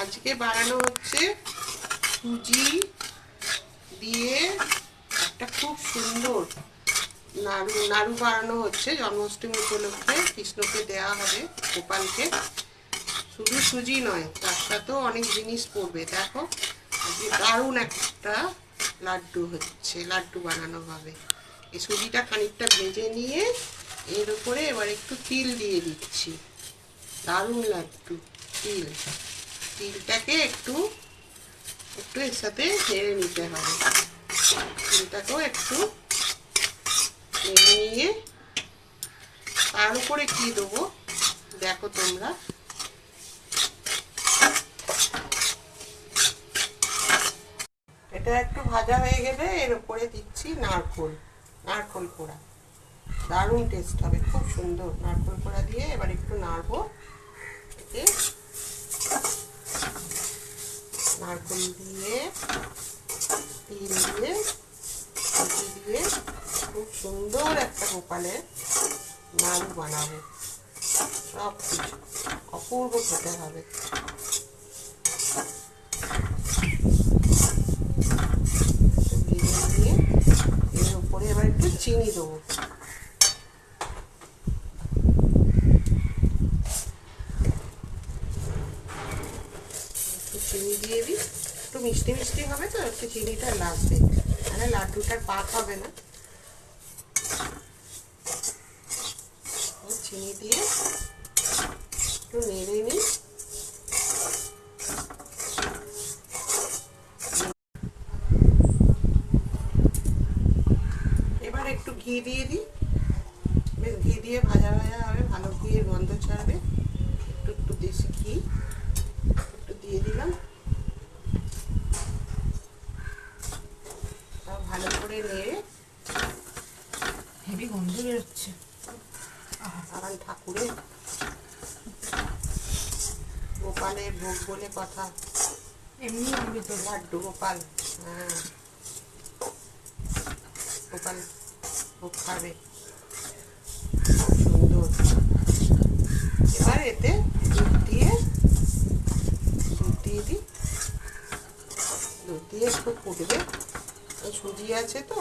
আজকে বানানো হচ্ছে সুজি দিয়ে একটা খুব সুন্দর নাড়ু নাড়ু বানানো হচ্ছে জন্মাষ্টমী উপলক্ষে। কৃষ্ণকে দেওয়া হবে, গোপালকে। শুধু সুজি নয়, তার সাথেও অনেক জিনিস পড়বে। দেখো আজকে দারুণ একটা লাড্ডু হচ্ছে, লাড্ডু বানানো হবে। এই সুজিটা খানিকটা ভেজে নিয়ে এর উপরে এবার একটু তিল দিয়ে দিচ্ছি। দারুণ লাড্ডু। তিলটাকে একটু একটু এর সাথে নেড়ে নিতে হবে। তিলটাকেও একটু নেড়ে নিয়ে তার উপরে কি দেবো দেখো তোমরা। এটা একটু ভাজা হয়ে গেলে এর উপরে দিচ্ছি নারকোল, নারকোল কোড়া। দারুণ টেস্ট হবে, খুব সুন্দর। নারকোল কোড়া দিয়ে এবার একটু নাড়বো। এতে নারকোল দিয়ে, তিল দিয়ে, সুজি দিয়ে খুব সুন্দর একটা গোপালের নাড়ু বানাবো। সব কিছু অপূর্ব খেতে হবে। ভেজে নিয়ে এর উপরে এবার একটু চিনি দেবো। চিনি দিয়ে দিই, একটু মিষ্টি মিষ্টি হবে তো, একটু চিনিটা লাগবে, মানে লাড্ডুটার পাক হবে না। চিনি দিয়ে একটু নেড়ে নিই। এবার একটু ঘি দিয়ে দিই, বেশ ঘি দিয়ে ভাজা ভাজা হবে, ভালো ঘিয়ের গন্ধ ছাড়বে। একটু একটু দেশি ঘি একটু দিয়ে দিলাম। ভালো করে নেড়ে, হেভি গন্ধ বেরোচ্ছে। আর ঠাকুরের গোপালের ভোগ বলে কথা। এমনি হবে তো লাড্ডু গোপাল, হ্যাঁ গোপাল ভোগ খাবে, সুন্দর। এবার এতে দুধ দিয়ে দিই। দুধ দিয়ে একটু ফুটবে, সুজি আছে তো,